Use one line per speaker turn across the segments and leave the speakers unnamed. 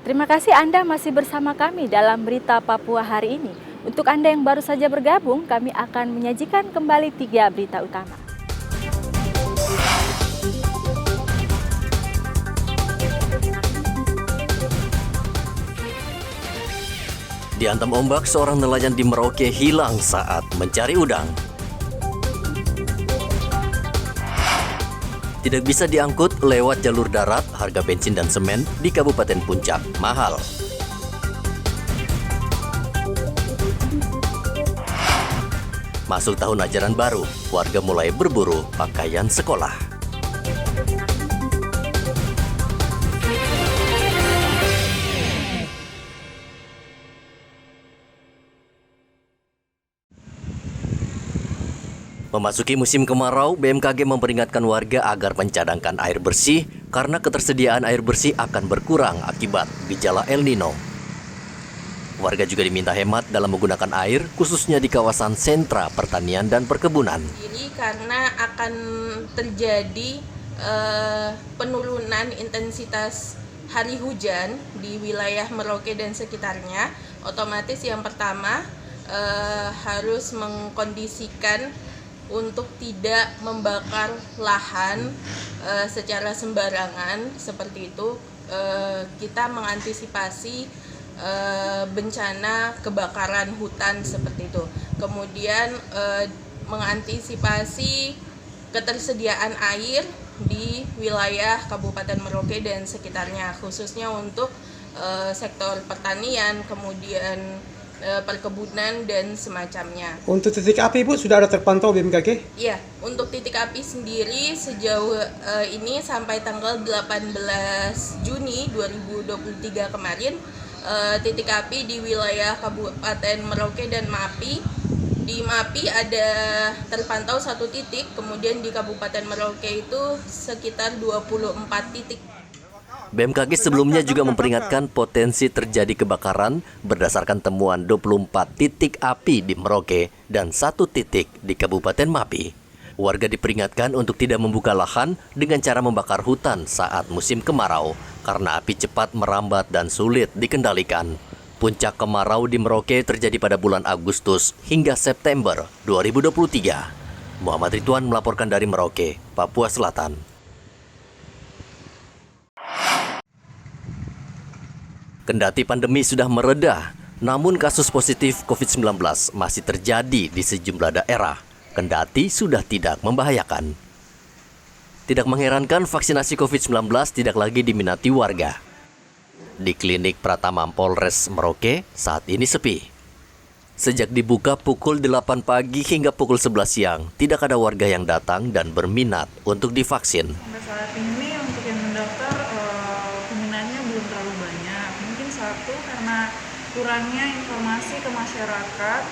Terima kasih Anda masih bersama kami dalam Berita Papua hari ini. Untuk Anda yang baru saja bergabung, kami akan menyajikan kembali 3 berita utama.
Dihantam ombak, seorang nelayan di Merauke hilang saat mencari udang. Tidak bisa diangkut lewat jalur darat, harga bensin dan semen di Kabupaten Puncak mahal. Masuk tahun ajaran baru, warga mulai berburu pakaian sekolah. Memasuki musim kemarau, BMKG memperingatkan warga agar mencadangkan air bersih karena ketersediaan air bersih akan berkurang akibat gejala El Nino. Warga juga diminta hemat dalam menggunakan air, khususnya di kawasan sentra pertanian dan perkebunan.
Karena akan terjadi penurunan intensitas hari hujan di wilayah Merauke dan sekitarnya, otomatis yang pertama harus mengkondisikan untuk tidak membakar lahan secara sembarangan seperti itu. Kita mengantisipasi bencana kebakaran hutan seperti itu. Kemudian mengantisipasi ketersediaan air di wilayah Kabupaten Merauke dan sekitarnya, khususnya untuk sektor pertanian, kemudian perkebunan dan semacamnya.
Untuk titik api Bu sudah ada terpantau BMKG?
Iya, untuk titik api sendiri sejauh ini sampai tanggal 18 Juni 2023 kemarin, titik api di wilayah Kabupaten Merauke dan Mapi. Di Mapi ada terpantau 1 titik, kemudian di Kabupaten Merauke itu sekitar 24 titik.
BMKG sebelumnya juga memperingatkan potensi terjadi kebakaran berdasarkan temuan 24 titik api di Merauke dan 1 titik di Kabupaten Mapi. Warga diperingatkan untuk tidak membuka lahan dengan cara membakar hutan saat musim kemarau karena api cepat merambat dan sulit dikendalikan. Puncak kemarau di Merauke terjadi pada bulan Agustus hingga September 2023. Muhammad Ridwan melaporkan dari Merauke, Papua Selatan. Kendati pandemi sudah mereda, namun kasus positif COVID-19 masih terjadi di sejumlah daerah. Kendati sudah tidak membahayakan. Tidak mengherankan vaksinasi COVID-19 tidak lagi diminati warga. Di klinik Pratama Polres Merauke saat ini sepi. Sejak dibuka pukul 8 pagi hingga pukul 11 siang, tidak ada warga yang datang dan berminat untuk divaksin.
Sampai saat ini untuk yang mendaftar peminatnya belum terlalu banyak. Mungkin satu karena kurangnya informasi ke masyarakat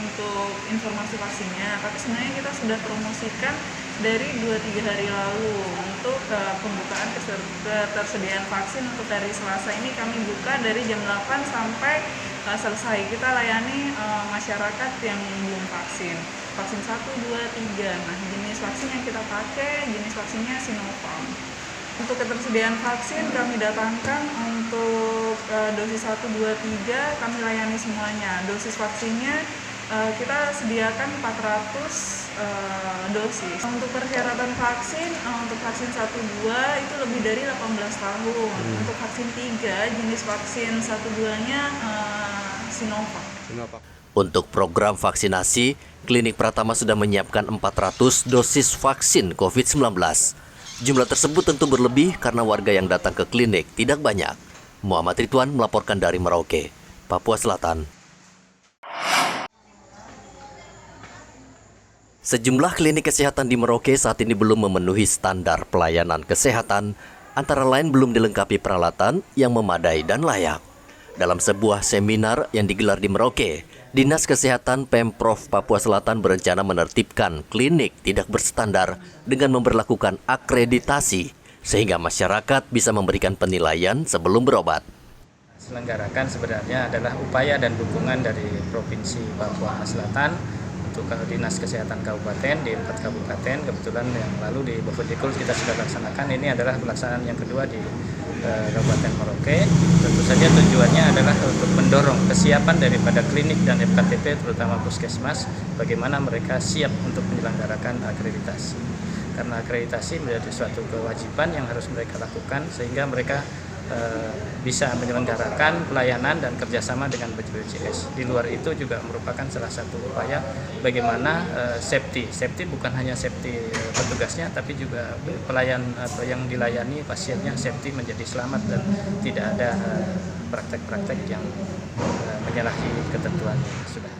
untuk informasi vaksinnya. Tapi sebenarnya kita sudah promosikan dari 2-3 hari lalu untuk pembukaan ketersediaan vaksin. Untuk hari Selasa ini kami buka dari jam 8 sampai selesai. Kita layani masyarakat yang belum vaksin. Vaksin 1, 2, 3. Nah, jenis vaksin yang kita pakai, jenis vaksinnya Sinovac. Untuk ketersediaan vaksin kami datangkan untuk dosis 1, 2, 3 kami layani semuanya. Dosis vaksinnya kita sediakan 400 dosis. Untuk persyaratan vaksin, untuk vaksin 1, 2 itu lebih dari 18 tahun. Untuk vaksin 3, jenis vaksin 1, 2-nya Sinovac.
Untuk program vaksinasi, Klinik Pratama sudah menyiapkan 400 dosis vaksin COVID-19. Jumlah tersebut tentu berlebih karena warga yang datang ke klinik tidak banyak. Muhammad Ridwan melaporkan dari Merauke, Papua Selatan. Sejumlah klinik kesehatan di Merauke saat ini belum memenuhi standar pelayanan kesehatan, antara lain belum dilengkapi peralatan yang memadai dan layak. Dalam sebuah seminar yang digelar di Merauke, Dinas Kesehatan Pemprov Papua Selatan berencana menertibkan klinik tidak berstandar dengan memberlakukan akreditasi, sehingga masyarakat bisa memberikan penilaian sebelum berobat.
Selenggarakan sebenarnya adalah upaya dan dukungan dari Provinsi Papua Selatan untuk Dinas Kesehatan Kabupaten di 4 kabupaten. Kebetulan yang lalu di Bofodikul kita sudah laksanakan, ini adalah pelaksanaan yang kedua di Kabupaten Merauke. Tentu saja tujuannya adalah untuk mendorong kesiapan daripada klinik dan FKTP, terutama puskesmas, bagaimana mereka siap untuk menyelenggarakan akreditasi. Karena akreditasi menjadi suatu kewajiban yang harus mereka lakukan, sehingga mereka bisa menyelenggarakan pelayanan dan kerjasama dengan BPJS. Di luar itu juga merupakan salah satu upaya bagaimana safety bukan hanya safety petugasnya, tapi juga pelayan atau yang dilayani pasiennya safety menjadi selamat dan tidak ada praktek-praktek yang menyalahi ketentuan sudah.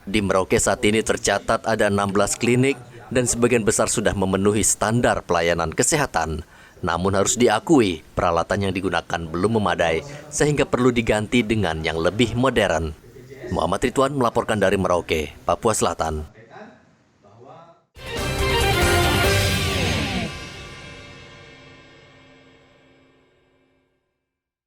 Di Merauke saat ini tercatat ada 16 klinik dan sebagian besar sudah memenuhi standar pelayanan kesehatan. Namun harus diakui, peralatan yang digunakan belum memadai sehingga perlu diganti dengan yang lebih modern. Muhammad Ridwan melaporkan dari Merauke, Papua Selatan.